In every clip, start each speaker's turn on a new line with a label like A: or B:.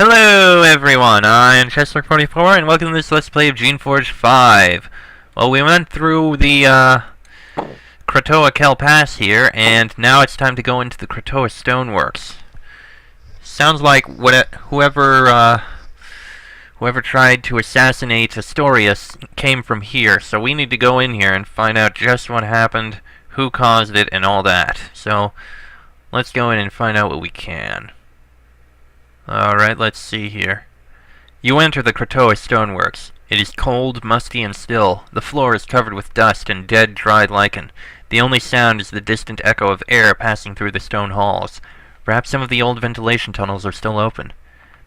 A: Hello everyone, I'm Chester44 and welcome to this Let's Play of Geneforge 5. Well, we went through the Kratoa Kel Pass here, and now it's time to go into the Kratoa Stoneworks. Sounds like whoever tried to assassinate Astorius came from here, so we need to go in here and find out just what happened, who caused it, and all that. So, let's go in and find out what we can. Alright, let's see here. You enter the Kratoa Stoneworks. It is cold, musty, and still. The floor is covered with dust and dead, dried lichen. The only sound is the distant echo of air passing through the stone halls. Perhaps some of the old ventilation tunnels are still open.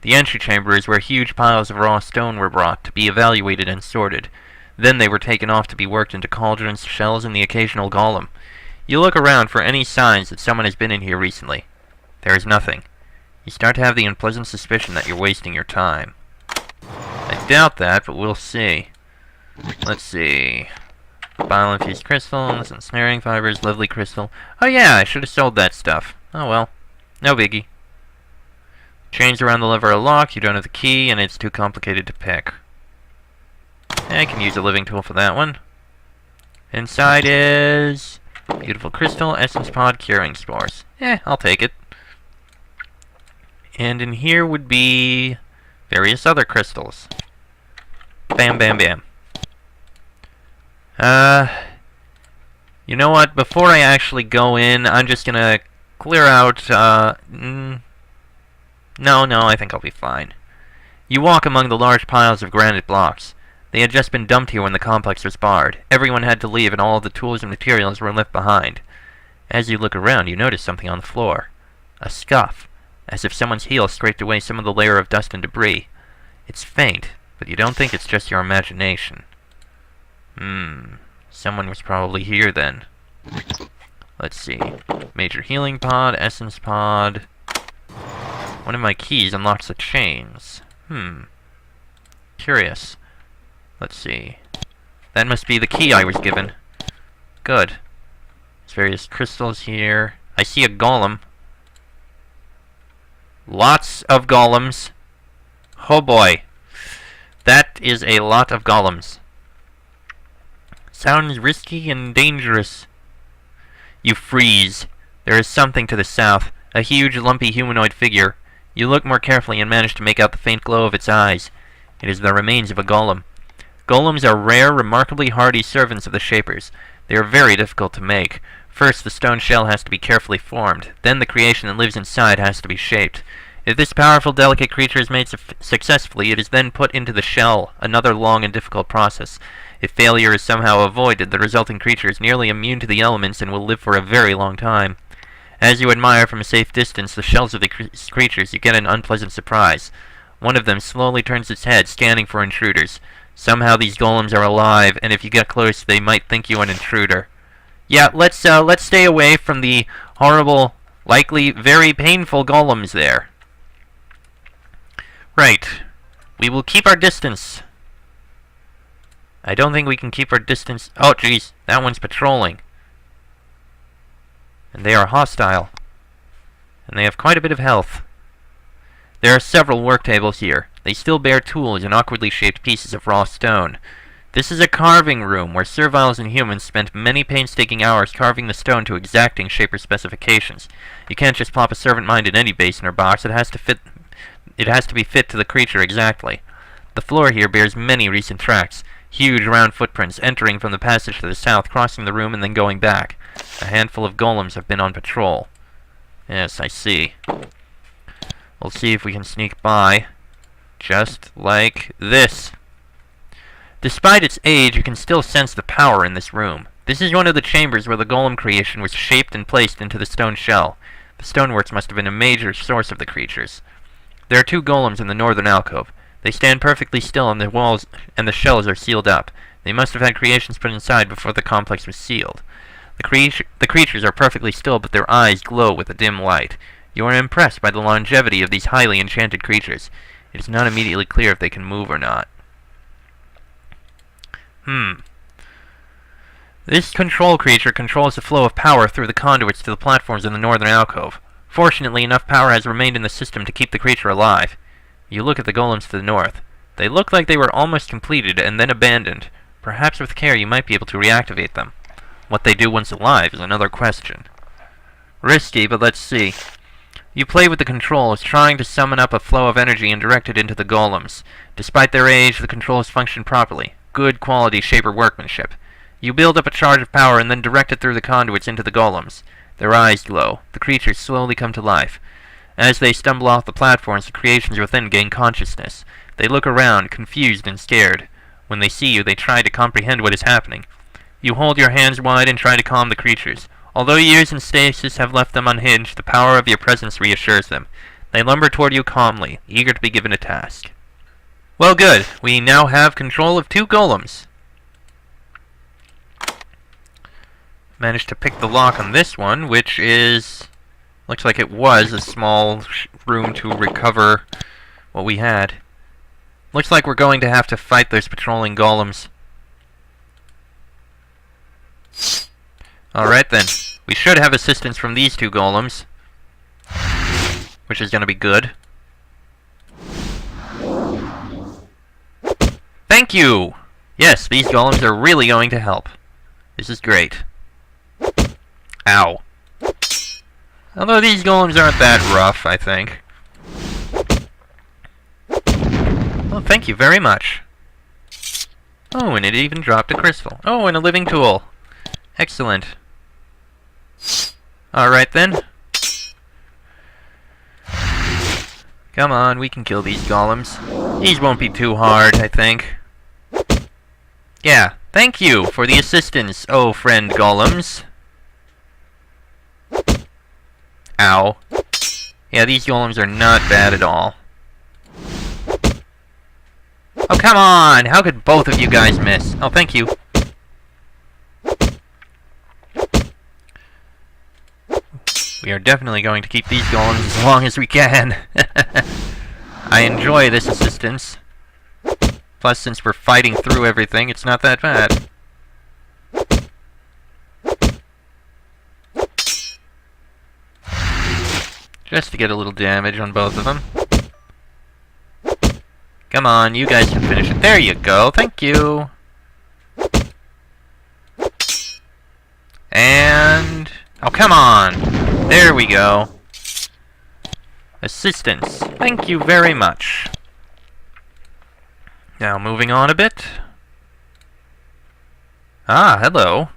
A: The entry chamber is where huge piles of raw stone were brought to be evaluated and sorted. Then they were taken off to be worked into cauldrons, shells, and the occasional golem. You look around for any signs that someone has been in here recently. There is nothing. You start to have the unpleasant suspicion that you're wasting your time. I doubt that, but we'll see. Let's see. Bile-infused crystals, ensnaring fibers, lovely crystal. Oh yeah, I should have sold that stuff. Oh well. No biggie. Chains around the lever are locked, you don't have the key, and it's too complicated to pick. I can use a living tool for that one. Inside is... beautiful crystal, essence pod, curing spores. I'll take it. And in here would be various other crystals. Bam, bam, bam. You know what? Before I actually go in, I'm just gonna clear out, No, I think I'll be fine. You walk among the large piles of granite blocks. They had just been dumped here when the complex was barred. Everyone had to leave, and all of the tools and materials were left behind. As you look around, you notice something on the floor. A scuff. As if someone's heel scraped away some of the layer of dust and debris. It's faint, but you don't think it's just your imagination. Someone was probably here then. Let's see. Major healing pod, essence pod. One of my keys unlocks the chains. Curious. Let's see. That must be the key I was given. Good. There's various crystals here. I see a golem. Lots of golems. Oh boy. That is a lot of golems. Sounds risky and dangerous. You freeze. There is something to the south. A huge, lumpy humanoid figure. You look more carefully and manage to make out the faint glow of its eyes. It is the remains of a golem. Golems are rare, remarkably hardy servants of the Shapers. They are very difficult to make. First, the stone shell has to be carefully formed. Then the creation that lives inside has to be shaped. If this powerful, delicate creature is made successfully, it is then put into the shell, another long and difficult process. If failure is somehow avoided, the resulting creature is nearly immune to the elements and will live for a very long time. As you admire from a safe distance the shells of the creatures, you get an unpleasant surprise. One of them slowly turns its head, scanning for intruders. Somehow these golems are alive, and if you get close, they might think you an intruder. Yeah, let's stay away from the horrible, likely very painful golems there. Right. We will keep our distance. I don't think we can keep our distance. Oh, jeez. That one's patrolling. And they are hostile. And they have quite a bit of health. There are several work tables here. They still bear tools and awkwardly shaped pieces of raw stone. This is a carving room where serviles and humans spent many painstaking hours carving the stone to exacting shaper specifications. You can't just plop a servant mind in any basin or box. It has to be fit to the creature exactly. The floor here bears many recent tracks. Huge round footprints entering from the passage to the south, crossing the room and then going back. A handful of golems have been on patrol. Yes, I see. We'll see if we can sneak by. Just like this. Despite its age, you can still sense the power in this room. This is one of the chambers where the golem creation was shaped and placed into the stone shell. The stoneworks must have been a major source of the creatures. There are two golems in the northern alcove. They stand perfectly still and the walls and the shells are sealed up. They must have had creations put inside before the complex was sealed. The creatures are perfectly still, but their eyes glow with a dim light. You are impressed by the longevity of these highly enchanted creatures. It is not immediately clear if they can move or not. This control creature controls the flow of power through the conduits to the platforms in the northern alcove. Fortunately, enough power has remained in the system to keep the creature alive. You look at the golems to the north. They look like they were almost completed and then abandoned. Perhaps with care you might be able to reactivate them. What they do once alive is another question. Risky, but let's see. You play with the controls, trying to summon up a flow of energy and direct it into the golems. Despite their age, the controls function properly. Good quality Shaper workmanship. You build up a charge of power and then direct it through the conduits into the golems. Their eyes glow. The creatures slowly come to life. As they stumble off the platforms, the creations within gain consciousness. They look around, confused and scared. When they see you, they try to comprehend what is happening. You hold your hands wide and try to calm the creatures. Although years in stasis have left them unhinged, the power of your presence reassures them. They lumber toward you calmly, eager to be given a task. Well, good. We now have control of 2 golems. Managed to pick the lock on this one, which is... looks like it was a small room to recover what we had. Looks like we're going to have to fight those patrolling golems. Alright then. We should have assistance from these 2 golems, which is going to be good. Thank you! Yes, these golems are really going to help. This is great. Ow. Although these golems aren't that rough, I think. Oh, thank you very much. Oh, and it even dropped a crystal. Oh, and a living tool. Excellent. Alright then. Come on, we can kill these golems. These won't be too hard, I think. Yeah, thank you for the assistance, oh friend golems. Ow. Yeah, these golems are not bad at all. Oh, come on! How could both of you guys miss? Oh, thank you. We are definitely going to keep these golems as long as we can. I enjoy this assistance. Plus, since we're fighting through everything, it's not that bad. Just to get a little damage on both of them. Come on, you guys can finish it. There you go, thank you! And... oh, come on! There we go. Assistance. Thank you very much. Now, moving on a bit. Ah, hello.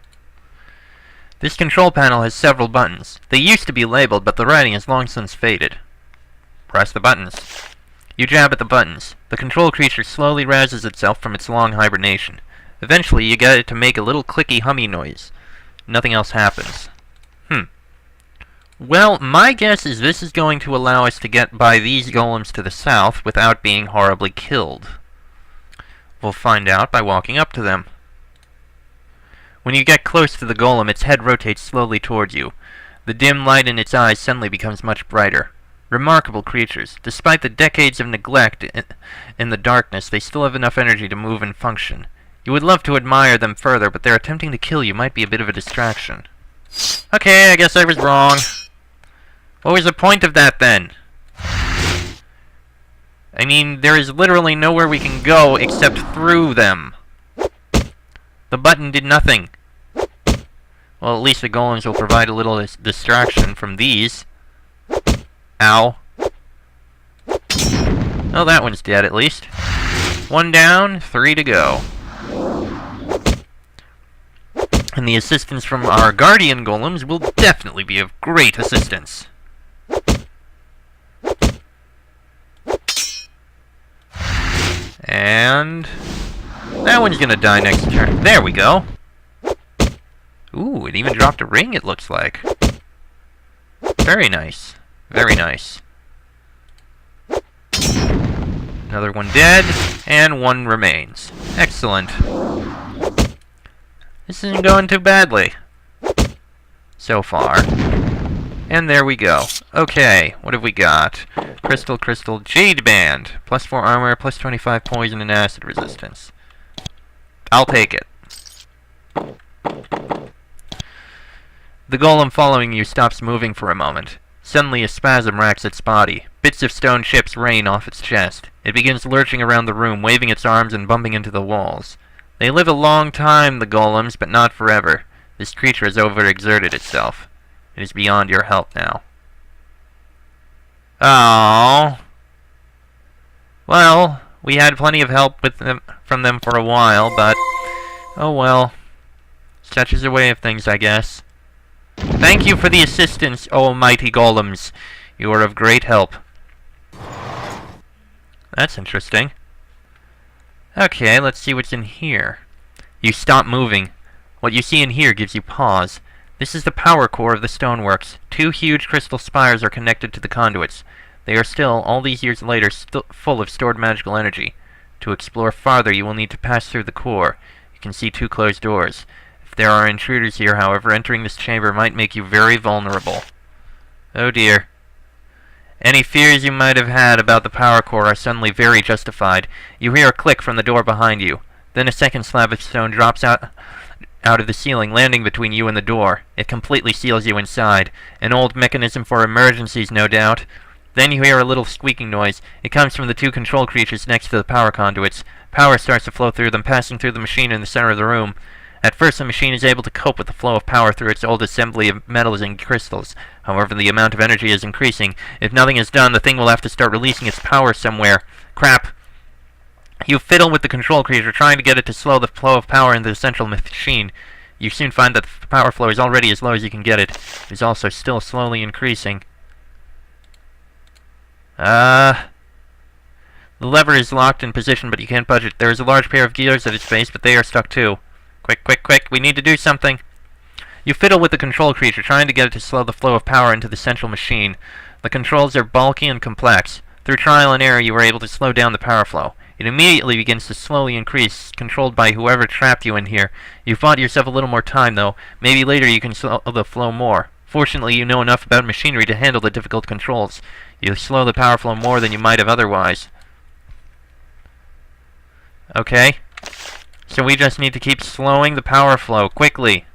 A: This control panel has several buttons. They used to be labeled, but the writing has long since faded. Press the buttons. You jab at the buttons. The control creature slowly rouses itself from its long hibernation. Eventually, you get it to make a little clicky hummy noise. Nothing else happens. Well, my guess is this is going to allow us to get by these golems to the south without being horribly killed. We'll find out by walking up to them. When you get close to the golem, its head rotates slowly towards you. The dim light in its eyes suddenly becomes much brighter. Remarkable creatures. Despite the decades of neglect in the darkness, they still have enough energy to move and function. You would love to admire them further, but their attempting to kill you might be a bit of a distraction. Okay, I guess I was wrong. What was the point of that, then? I mean, there is literally nowhere we can go except through them. The button did nothing. Well, at least the golems will provide a little distraction from these. Ow. Oh, that one's dead, at least. 1 down, 3 to go. And the assistance from our guardian golems will definitely be of great assistance. And... that one's gonna die next turn. There we go. Ooh, it even dropped a ring, it looks like. Very nice. Very nice. Another one dead, and 1 remains. Excellent. This isn't going too badly. So far. And there we go. Okay, what have we got? Crystal, crystal, jade band. +4 armor, +25 poison and acid resistance. I'll take it. The golem following you stops moving for a moment. Suddenly a spasm racks its body. Bits of stone chips rain off its chest. It begins lurching around the room, waving its arms and bumping into the walls. They live a long time, the golems, but not forever. This creature has overexerted itself. It is beyond your help now. Oh. Well, we had plenty of help from them for a while, but oh well. Such is the way of things, I guess. Thank you for the assistance, O mighty golems. You are of great help. That's interesting. Okay, let's see what's in here. You stop moving. What you see in here gives you pause. This is the power core of the stoneworks. 2 huge crystal spires are connected to the conduits. They are still, all these years later, full of stored magical energy. To explore farther, you will need to pass through the core. You can see 2 closed doors. If there are intruders here, however, entering this chamber might make you very vulnerable. Oh dear. Any fears you might have had about the power core are suddenly very justified. You hear a click from the door behind you. Then a second slab of stone drops out of the ceiling, landing between you and the door. It completely seals you inside. An old mechanism for emergencies, no doubt. Then you hear a little squeaking noise. It comes from the 2 control creatures next to the power conduits. Power starts to flow through them, passing through the machine in the center of the room. At first, the machine is able to cope with the flow of power through its old assembly of metals and crystals. However, the amount of energy is increasing. If nothing is done, the thing will have to start releasing its power somewhere. Crap. You fiddle with the control creature, trying to get it to slow the flow of power into the central machine. You soon find that the power flow is already as low as you can get it. It is also still slowly increasing. The lever is locked in position, but you can't budge it. There is a large pair of gears at its base, but they are stuck too. Quick, quick, quick, we need to do something. You fiddle with the control creature, trying to get it to slow the flow of power into the central machine. The controls are bulky and complex. Through trial and error, you are able to slow down the power flow. It immediately begins to slowly increase, controlled by whoever trapped you in here. You've bought yourself a little more time, though. Maybe later you can slow the flow more. Fortunately, you know enough about machinery to handle the difficult controls. You slow the power flow more than you might have otherwise. Okay. So we just need to keep slowing the power flow quickly.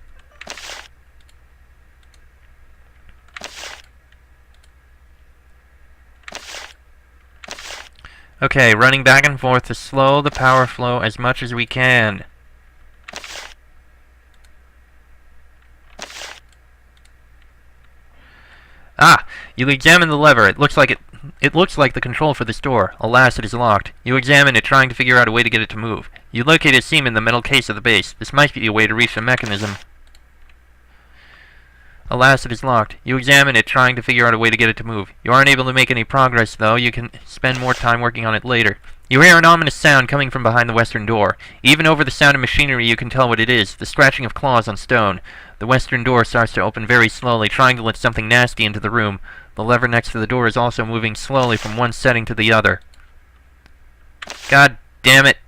A: Okay, running back and forth to slow the power flow as much as we can. Ah! You examine the lever. It looks like the control for this door. Alas, it is locked. You examine it, trying to figure out a way to get it to move. You locate a seam in the metal case of the base. This might be a way to reach the mechanism. Alas, it is locked. You examine it, trying to figure out a way to get it to move. You aren't able to make any progress, though. You can spend more time working on it later. You hear an ominous sound coming from behind the western door. Even over the sound of machinery, you can tell what it is. The scratching of claws on stone. The western door starts to open very slowly, trying to let something nasty into the room. The lever next to the door is also moving slowly from one setting to the other. God damn it.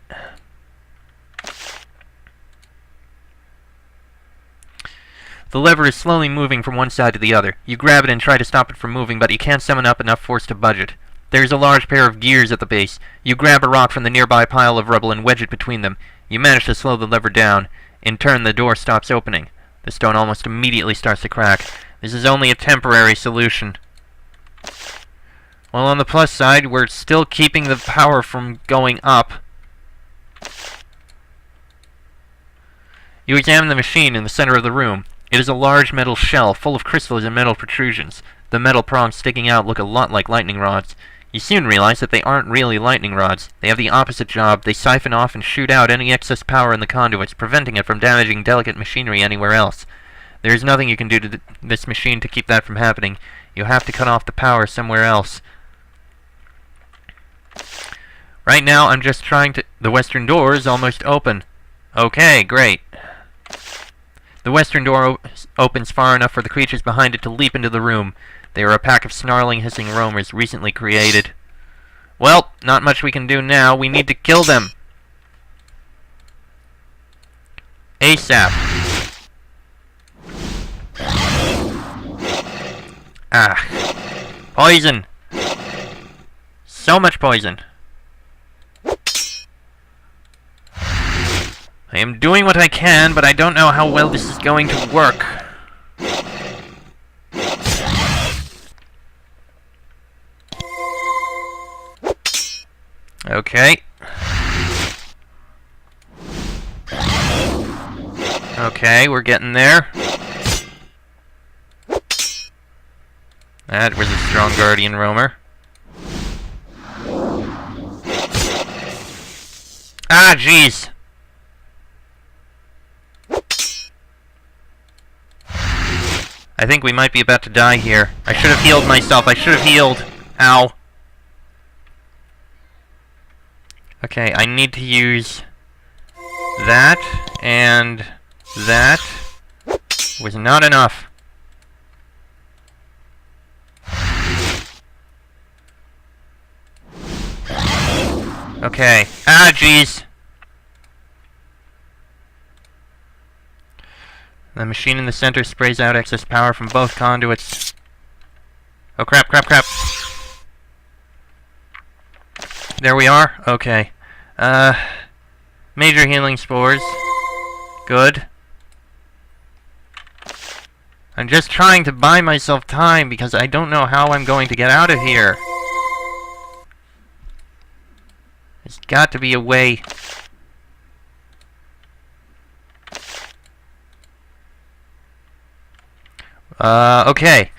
A: The lever is slowly moving from one side to the other. You grab it and try to stop it from moving, but you can't summon up enough force to budge it. There is a large pair of gears at the base. You grab a rock from the nearby pile of rubble and wedge it between them. You manage to slow the lever down. In turn, the door stops opening. The stone almost immediately starts to crack. This is only a temporary solution. Well, on the plus side, we're still keeping the power from going up. You examine the machine in the center of the room. It is a large metal shell full of crystals and metal protrusions. The metal prongs sticking out look a lot like lightning rods. You soon realize that they aren't really lightning rods. They have the opposite job. They siphon off and shoot out any excess power in the conduits, preventing it from damaging delicate machinery anywhere else. There is nothing you can do to this machine to keep that from happening. You'll have to cut off the power somewhere else. Right now, I'm just trying to... The western door is almost open. Okay, great. The western door opens far enough for the creatures behind it to leap into the room. They are a pack of snarling, hissing roamers recently created. Well, not much we can do now. We need to kill them. ASAP. Ah. Poison. So much poison. I am doing what I can, but I don't know how well this is going to work. Okay. Okay, we're getting there. That was a strong Guardian Roamer. Ah, jeez! I think we might be about to die here. I should have healed myself. I should have healed. Ow. Okay, I need to use that, and that was not enough. Okay. Ah, jeez. The machine in the center sprays out excess power from both conduits. Oh, crap, crap, crap. There we are. Okay. Major healing spores. Good. I'm just trying to buy myself time because I don't know how I'm going to get out of here. There's got to be a way. Okay.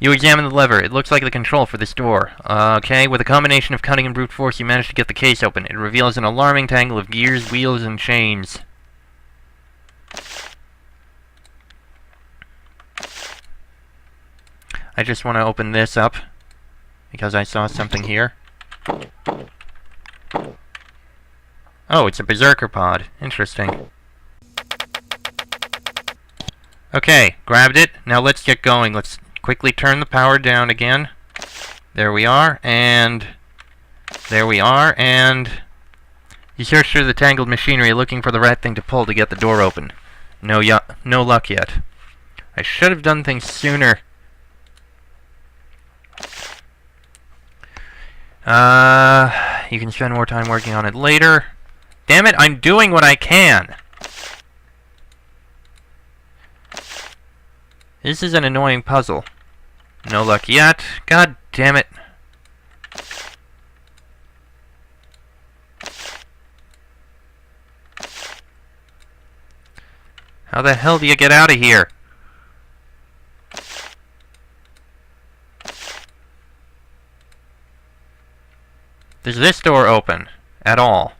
A: You examine the lever. It looks like the control for this door. Okay, with a combination of cunning and brute force, you manage to get the case open. It reveals an alarming tangle of gears, wheels, and chains. I just want to open this up, because I saw something here. Oh, it's a berserker pod. Interesting. Okay, grabbed it. Now let's get going. Let's quickly turn the power down again. There we are, and there we are, and you search through the tangled machinery looking for the right thing to pull to get the door open. No luck yet. I should have done things sooner. You can spend more time working on it later. Damn it, I'm doing what I can! This is an annoying puzzle. No luck yet. God damn it. How the hell do you get out of here? Does this door open at all?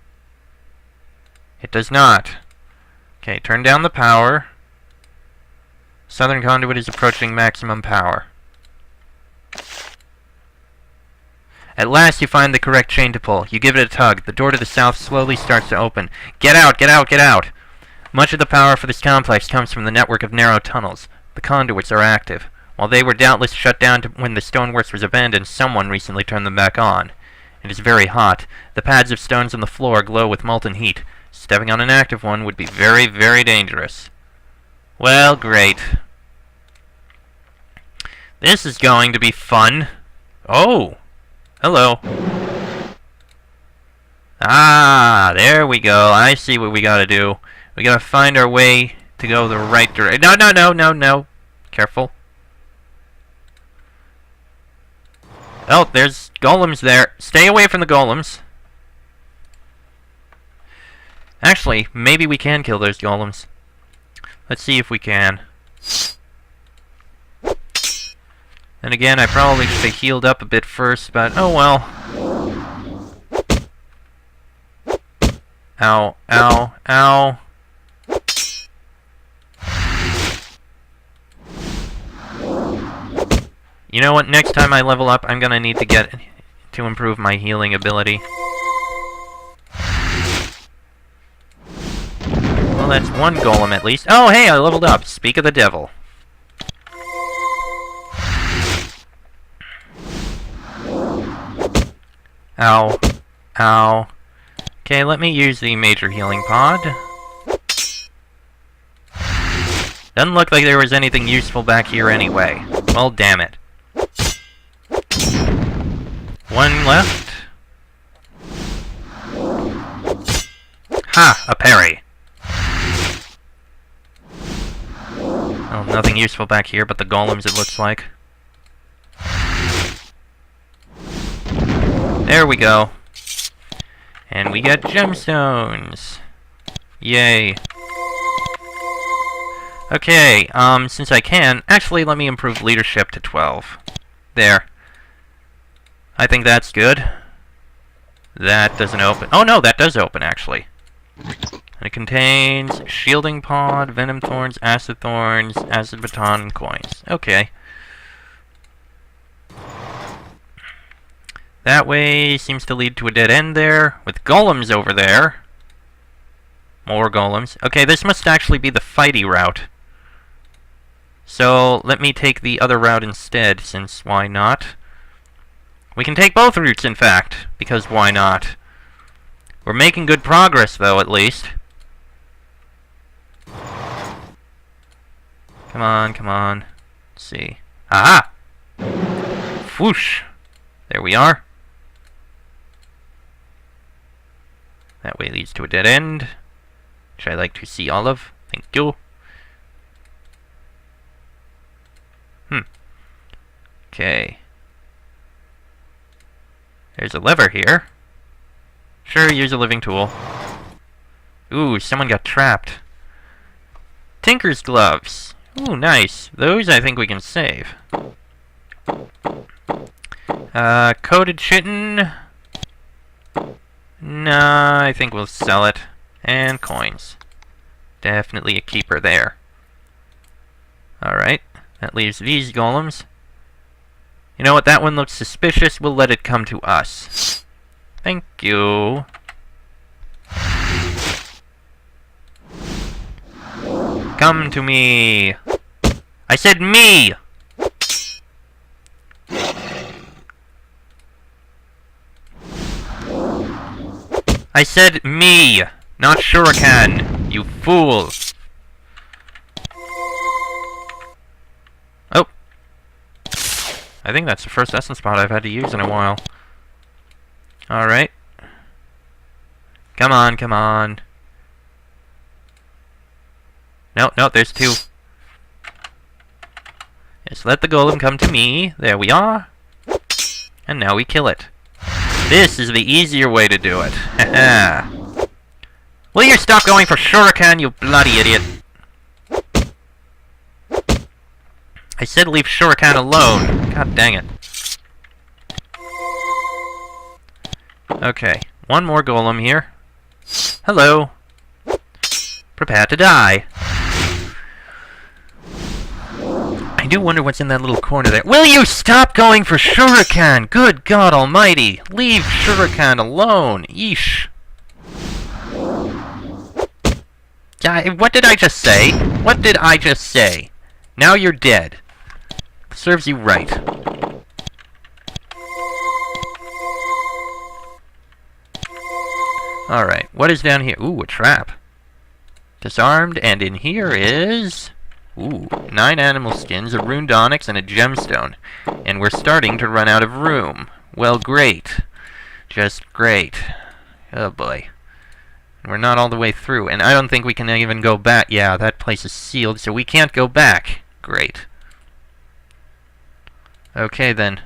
A: It does not. Okay, turn down the power. Southern conduit is approaching maximum power. At last you find the correct chain to pull. You give it a tug. The door to the south slowly starts to open. Get out! Get out! Get out! Much of the power for this complex comes from the network of narrow tunnels. The conduits are active. While they were doubtless shut down when the stoneworks was abandoned, someone recently turned them back on. It is very hot. The pads of stones on the floor glow with molten heat. Stepping on an active one would be very, very dangerous. Well, great. This is going to be fun. Oh! Hello. Ah, there we go. I see what we gotta do. We gotta find our way to go the right direction. No, no, no, no, no. Careful. Oh, there's golems there. Stay away from the golems. Actually, maybe we can kill those golems. Let's see if we can. And again, I probably should have healed up a bit first, but oh well. Ow, ow, ow. You know what, next time I level up, I'm gonna need to get to improve my healing ability. Well, that's one golem at least. Oh, hey, I leveled up. Speak of the devil. Ow. Ow. Okay, let me use the major healing pod. Doesn't look like there was anything useful back here anyway. Well, damn it. One left. Ha! A parry. Oh, nothing useful back here but the golems, it looks like. There we go. And we get gemstones. Yay. Okay, since I can, actually let me improve leadership to 12. There. I think that's good. That doesn't open. Oh no, that does open, actually. And it contains shielding pod, venom thorns, acid baton, and coins. Okay. That way seems to lead to a dead end there, with golems over there. More golems. Okay, this must actually be the fighty route. So, let me take the other route instead, since why not? We can take both routes, in fact, because why not? We're making good progress, though, at least. Come on, come on. Let's see. Aha! Whoosh! There we are. That way leads to a dead end, which I like to see all of. Thank you. Okay. There's a lever here. Sure, use a living tool. Ooh, someone got trapped. Tinker's gloves. Ooh, nice. Those I think we can save. Coated chitin. Nah, I think we'll sell it. And coins. Definitely a keeper there. Alright, that leaves these golems. You know what, that one looks suspicious. We'll let it come to us. Thank you. Come to me. I said me! I said me, not shuriken, you fool. Oh. I think that's the first essence spot I've had to use in a while. Alright. Come on, come on. No, no, there's two. Just let the golem come to me. There we are. And now we kill it. This is the easier way to do it. Haha. Will you stop going for shuriken, you bloody idiot? I said leave shuriken alone. God dang it. Okay, one more golem here. Hello. Prepare to die. I do wonder what's in that little corner there. Will you stop going for shuriken? Good God almighty. Leave shuriken alone. Yeesh. What did I just say? What did I just say? Now you're dead. Serves you right. Alright, what is down here? Ooh, a trap. Disarmed, and in here is... Ooh, 9 animal skins, a runed onyx, and a gemstone. And we're starting to run out of room. Well, great. Just great. Oh boy. We're not all the way through, and I don't think we can even go back. Yeah, that place is sealed, so we can't go back. Great. Okay, then.